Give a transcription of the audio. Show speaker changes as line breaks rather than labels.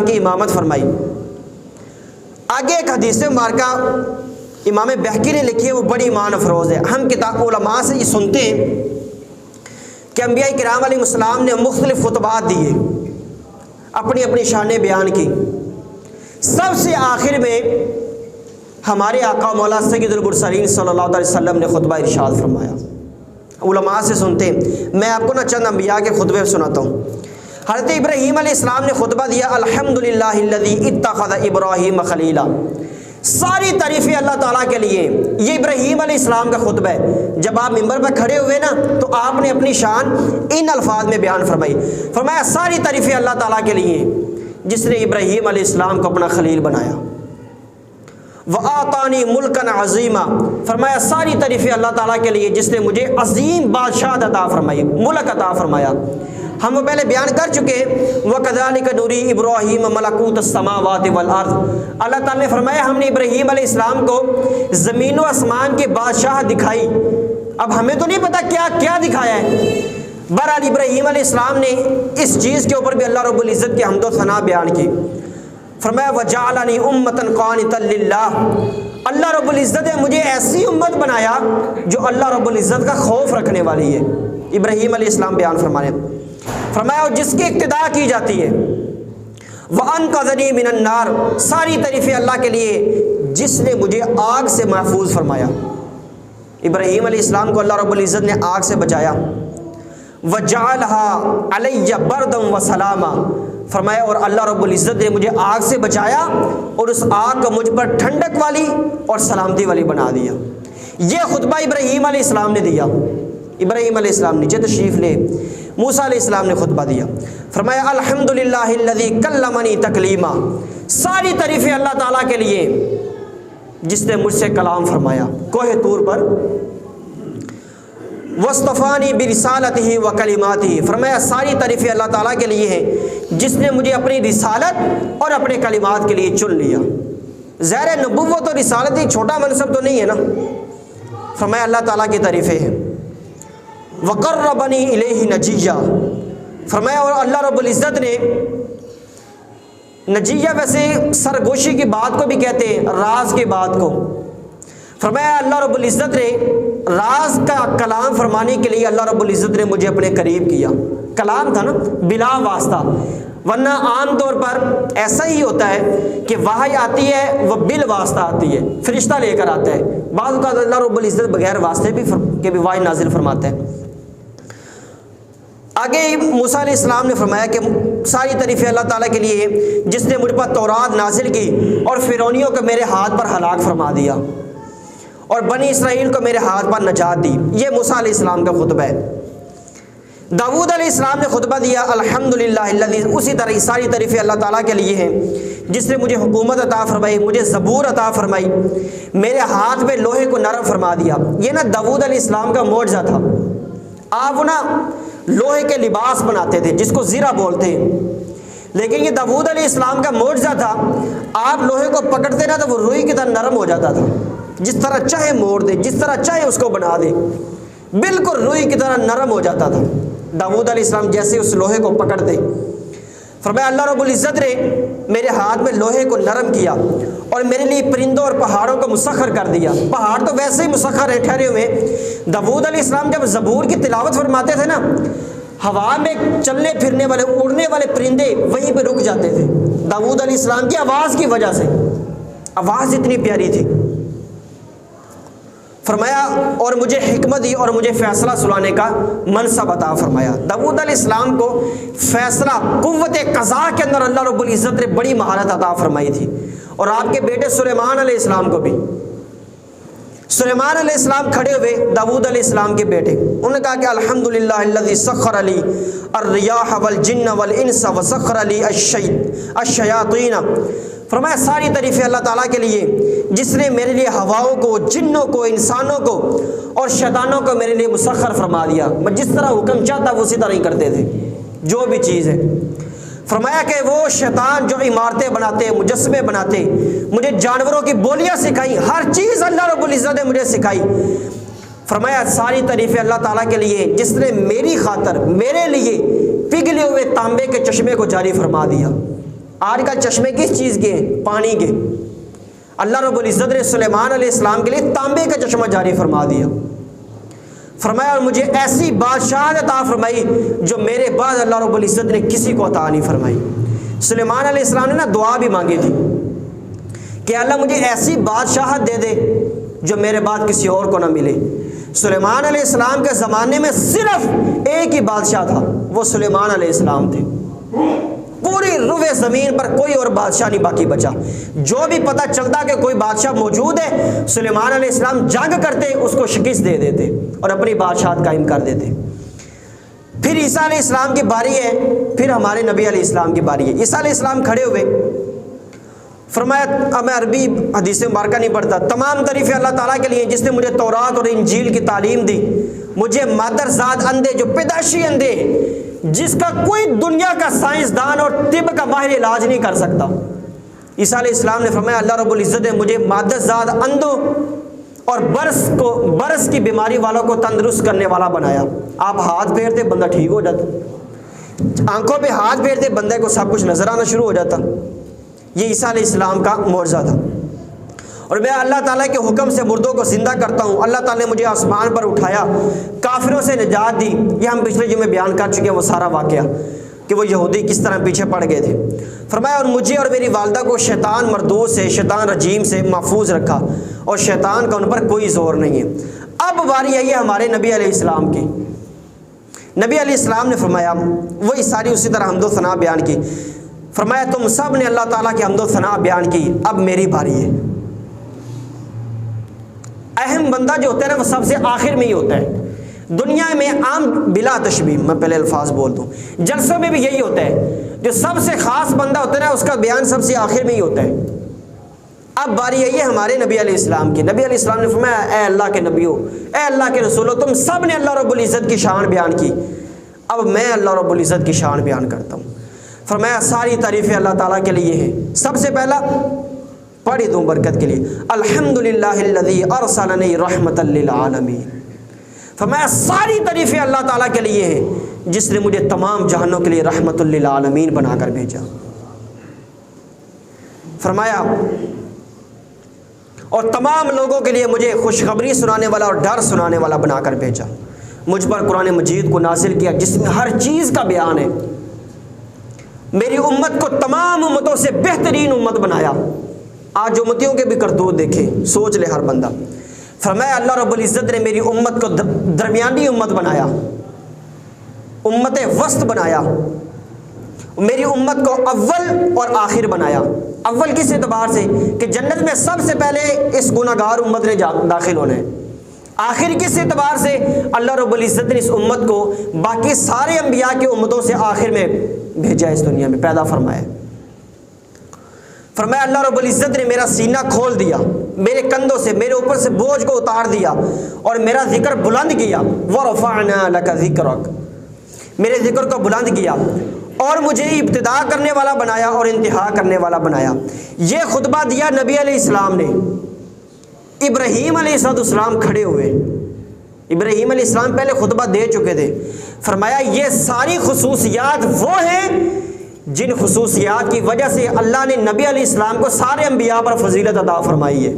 کی امامت فرمائی۔ آگے ایک حدیث مبارکہ امام بہقی نے لکھی ہے، وہ بڑی ایمان افروز ہے۔ ہم کتاب علماء سے یہ سنتے ہیں کہ انبیاء کرام علیہ السلام نے مختلف خطبات دیے، اپنی اپنی شانیں بیان کی۔ سب سے آخر میں ہمارے آقا مولا سید المرسلین صلی اللہ علیہ وسلم نے خطبہ ارشاد فرمایا۔ علماء سے سنتے ہیں، میں آپ کو چند انبیاء کے خطبے سناتا ہوں۔ حضرت ابراہیم علیہ السلام نے خطبہ دیا، الحمدللہ الذی اتخذ ابراہیم خلیلا۔ ساری تعریفیں اللہ تعالیٰ کے لیے۔ یہ ابراہیم علیہ السلام کا خطبہ ہے۔ جب آپ ممبر پر کھڑے ہوئے نا تو آپ نے اپنی شان ان الفاظ میں بیان فرمائی، فرمایا ساری تعریفیں اللہ تعالیٰ کے لیے جس نے ابراہیم علیہ السلام کو اپنا خلیل بنایا۔ وَآتَانِي مُلْكًا عَظِيمًا، فرمایا ساری تعریفیں اللہ تعالیٰ کے لیے جس نے مجھے عظیم بادشاہت عطا فرمائی، ملک عطا فرمایا۔ ہم وہ پہلے بیان کر چکے، وَكَذَلِكَ نُرِي إِبْرَاهِيمَ مَلَكُوتَ السَّمَاوَاتِ وَالْأَرْضِ۔ اللہ تعالیٰ نے فرمایا ہم نے ابراہیم علیہ السلام کو زمین و آسمان کی بادشاہ دکھائی۔ اب ہمیں تو نہیں پتا کیا کیا دکھایا ہے، بہرحال ابراہیم علیہ السلام نے اس چیز کے اوپر بھی اللہ رب العزت کی حمد و ثنا بیان کی۔ فرمایا وَجَعَلَنِي أُمَّةً قَانِتًا لِلَّهِ، اللہ رب العزت نے مجھے ایسی امت بنایا جو اللہ رب العزت کا خوف رکھنے والی ہے۔ ابراہیم علیہ السلام بیان فرمانے، فرمایا اور جس کی اقتداء کی جاتی ہے۔ وَأَنْقَذَنِي مِنَ النَّارِ، ساری تعریفیں اللہ کے لیے جس نے مجھے آگ سے محفوظ فرمایا۔ ابراہیم علیہ السلام کو اللہ رب العزت نے آگ سے بچایا۔ وَجَعَلَهَا عَلَيَّ بَرْدًا وَسَلَامًا، فرمایا اور اللہ رب العزت نے مجھے آگ سے بچایا اور اس آگ کو مجھ پر ٹھنڈک والی اور سلامتی والی بنا دیا۔ یہ خطبہ ابراہیم علیہ السلام نے دیا۔ ابراہیم علیہ السلام نیچے تشریف لے، موسیٰ علیہ السلام نے خطبہ دیا، فرمایا الحمدللہ الذی کلمنی تکلیما، ساری تعریفیں اللہ تعالیٰ کے لیے جس نے مجھ سے کلام فرمایا کوہ طور پر۔ وَاصْطَفَانِي بِرِسَالَتِهِ وَكَلِمَاتِهِ، فرمایا ساری تعریفیں اللہ تعالیٰ کے لیے ہیں جس نے مجھے اپنی رسالت اور اپنے کلمات کے لیے چن لیا۔ ظاہر نبوت اور رسالت ہی چھوٹا منصب تو نہیں ہے نا۔ فرمایا اللہ تعالیٰ کی تعریفیں ہیں۔ وَقَرَّبَنِي إِلَيْهِ نَجِيًّا، فرمایا اور اللہ رب العزت نے، نجیہ ویسے سرگوشی کی بات کو بھی کہتے ہیں، راز کی بات کو، فرمایا اللہ رب العزت نے راز کا کلام فرمانے کے لیے اللہ رب العزت نے مجھے اپنے قریب کیا۔ کلام تھا نا بلا واسطہ، ورنہ عام طور پر ایسا ہی ہوتا ہے کہ وحی آتی ہے وہ بال واسطہ آتی ہے، فرشتہ لے کر آتا ہے۔ بعض اوقات اللہ رب العزت بغیر واسطے بھی وحی نازل فرماتا ہے۔ آگے موسیٰ علیہ السلام نے فرمایا کہ ساری تعریفیں اللہ تعالیٰ کے لیے جس نے مجھ پر تورات نازل کی اور فرعونیوں کو میرے ہاتھ پر ہلاک فرما دیا اور بنی اسرائیل کو میرے ہاتھ پر نجات دی۔ یہ موسیٰ علیہ السلام کا خطبہ ہے۔ داؤد علیہ السلام نے خطبہ دیا الحمدللہ الذی، اسی طرح ساری تعریفیں اللہ تعالیٰ کے لیے ہیں جس نے مجھے حکومت عطا فرمائی، مجھے زبور عطا فرمائی، میرے ہاتھ میں لوہے کو نرم فرما دیا۔ یہ نا داؤد علیہ السلام کا معجزہ تھا۔ آپ نا لوہے کے لباس بناتے تھے جس کو زرہ بولتے ہیں، لیکن یہ داؤد علیہ السلام کا معجزہ تھا، آپ لوہے کو پکڑتے نا تو وہ روئی کی طرح نرم ہو جاتا تھا، جس طرح چاہے موڑ دے، جس طرح چاہے اس کو بنا دے، بالکل روئی کی طرح نرم ہو جاتا تھا۔ داؤد علیہ السلام جیسے اس لوہے کو پکڑ دے، فرمایا اللہ رب العزت نے میرے ہاتھ میں لوہے کو نرم کیا اور میرے لیے پرندوں اور پہاڑوں کو مسخر کر دیا۔ پہاڑ تو ویسے ہی مسخر ہے ٹھہرے ہوئے۔ داؤد علیہ السلام جب زبور کی تلاوت فرماتے تھے نا، ہوا میں چلنے پھرنے والے اڑنے والے پرندے وہیں پہ رک جاتے تھے داؤد علیہ السلام کی آواز کی وجہ سے، آواز اتنی پیاری تھی۔ فرمایا اور مجھے حکمت دی اور مجھے فیصلہ سنانے کا منصب عطا فرمایا۔ داؤد علیہ السلام کو فیصلہ، قوت قضاء کے اندر اللہ رب العزت نے بڑی مہارت عطا فرمائی تھی، اور آپ کے بیٹے سلیمان علیہ السلام کو بھی۔ سلیمان علیہ السلام کھڑے ہوئے، داؤد علیہ السلام کے بیٹے، انہوں نے کہا کہ الحمدللہ الذی سخر لی الریاح والجن والانس وسخر لی الشیاطین، فرمایا ساری تعریفیں اللہ تعالیٰ کے لیے جس نے میرے لیے ہواؤں کو، جنوں کو، انسانوں کو اور شیطانوں کو میرے لیے مسخر فرما دیا۔ میں جس طرح حکم چاہتا وہ اسی طرح ہی کرتے تھے جو بھی چیز ہے۔ فرمایا کہ وہ شیطان جو عمارتیں بناتے، مجسمے بناتے، مجھے جانوروں کی بولیاں سکھائی، ہر چیز اللہ رب العزت نے مجھے سکھائی۔ فرمایا ساری تعریفیں اللہ تعالیٰ کے لیے جس نے میری خاطر، میرے لیے پگھلے ہوئے تانبے کے چشمے کو جاری فرما دیا۔ آج کل چشمے کس چیز کے ہیں؟ پانی کے۔ اللہ رب العزت نے سلیمان علیہ السلام کے لیے تانبے کا چشمہ جاری فرما دیا، فرمایا اور مجھے ایسی بادشاہت عطا فرمائی جو میرے بعد اللہ رب العزت نے کسی کو عطا نہیں فرمائی۔ سلیمان علیہ السلام نے نا دعا بھی مانگی تھی کہ اللہ مجھے ایسی بادشاہت دے دے جو میرے بعد کسی اور کو نہ ملے۔ سلیمان علیہ السلام کے زمانے میں صرف ایک ہی بادشاہ تھا، وہ سلیمان علیہ السلام تھے۔ پوری روئے زمین پر کوئی اور بادشاہ نہیں باقی بچا۔ جو بھی پتہ چلتا کہ کوئی بادشاہ موجود ہے، سلیمان علیہ السلام جنگ کرتے، اس کو شکست دے دیتے اور اپنی بادشاہت قائم کر دیتے۔ پھر عیسیٰ علیہ السلام کی باری ہے، پھر ہمارے نبی علیہ السلام کی باری ہے۔ عیسیٰ علیہ السلام کھڑے ہوئے، فرمایا اب میں عربی حدیث مبارکہ نہیں پڑھتا، تمام تعریفیں اللہ تعالیٰ کے لیے جس نے مجھے تورات اور انجیل کی تعلیم دی، مجھے مادر ذات اندھے جو پیدائشی اندھے جس کا کوئی دنیا کا سائنسدان اور طب کا ماہر علاج نہیں کر سکتا۔ عیسیٰ علیہ السلام نے فرمایا اللہ رب العزت نے مجھے مادر ذات اندھوں اور برس کی بیماری والوں کو تندرست کرنے والا بنایا۔ آپ ہاتھ پھیرتے بندہ ٹھیک ہو جاتا، آنکھوں پہ ہاتھ پھیرتے بندے کو سب کچھ نظر آنا شروع ہو جاتا۔ یہ عیسیٰ علیہ السلام کا معجزہ تھا۔ اور میں اللہ تعالیٰ کے حکم سے مردوں کو زندہ کرتا ہوں۔ اللہ تعالیٰ نے مجھے آسمان پر اٹھایا، کافروں سے نجات دی۔ یہ ہم پچھلے جمعے بیان کر چکے ہیں وہ سارا واقعہ کہ وہ یہودی کس طرح پیچھے پڑ گئے تھے۔ فرمایا اور مجھے اور میری والدہ کو شیطان مردود سے، شیطان رجیم سے محفوظ رکھا اور شیطان کا ان پر کوئی زور نہیں ہے۔ اب باری آئی ہے ہمارے نبی علیہ السلام کی۔ نبی علیہ السلام نے فرمایا وہی ساری اسی طرح حمد و ثنا بیان کی۔ فرمایا تم سب نے اللہ تعالیٰ کی حمد و ثنا بیان کی، اب میری باری ہے۔ اہم بندہ جو ہوتا ہے نا وہ سب سے آخر میں ہی ہوتا ہے۔ دنیا میں عام بلا تشبیہ، میں پہلے الفاظ بول دوں، جلسوں میں بھی یہی ہوتا ہے، جو سب سے خاص بندہ ہوتا ہے نا اس کا بیان سب سے آخر میں ہی ہوتا ہے۔ اب باری آئی ہے ہمارے نبی علیہ السلام کی۔ نبی علیہ السلام نے فرمایا اے اللہ کے نبیوں، اے اللہ کے رسولوں، تم سب نے اللہ رب العزت کی شان بیان کی، اب میں اللہ رب العزت کی شان بیان کرتا ہوں۔ فرمایا ساری تعریفیں اللہ تعالیٰ کے لیے ہیں۔ سب سے پہلا پڑھی دوں برکت کے لیے، الحمدللہ الذی ارسلنی رحمۃ للعالمین۔ فرمایا ساری تعریفیں اللہ تعالیٰ کے لیے ہیں جس نے مجھے تمام جہانوں کے لیے رحمۃ للعالمین بنا کر بھیجا۔ فرمایا اور تمام لوگوں کے لیے مجھے خوشخبری سنانے والا اور ڈر سنانے والا بنا کر بھیجا۔ مجھ پر قرآن مجید کو نازل کیا جس میں ہر چیز کا بیان ہے۔ میری امت کو تمام امتوں سے بہترین امت بنایا۔ آج امتیوں کے بھی کرتوت دیکھیں، سوچ لے ہر بندہ۔ فرمایا اللہ رب العزت نے میری امت کو درمیانی امت بنایا، امت وسط بنایا، میری امت کو اول اور آخر بنایا۔ اول کس اعتبار سے کہ جنت میں سب سے پہلے اس گناہگار امت نے داخل ہونا ہے۔ آخر کس اعتبار سے اللہ رب العزت نے اس امت کو باقی سارے انبیاء کی امتوں سے آخر میں بھیجا، اس دنیا میں پیدا فرمایا۔ فرمایا اللہ رب العزت نے میرا سینہ کھول دیا، میرے کندھوں سے میرے اوپر سے بوجھ کو اتار دیا اور میرا ذکر بلند کیا۔ وَرَفَعْنَا لَكَ ذِكْرَكَ، میرے ذکر کو بلند کیا اور مجھے ابتدا کرنے والا بنایا اور انتہا کرنے والا بنایا۔ یہ خطبہ دیا نبی علیہ السلام نے۔ ابراہیم علیہ السلام کھڑے ہوئے، ابراہیم علیہ السلام پہلے خطبہ دے چکے تھے۔ فرمایا یہ ساری خصوصیات وہ ہیں جن خصوصیات کی وجہ سے اللہ نے نبی علیہ السلام کو سارے انبیاء پر فضیلت عطا فرمائی ہے۔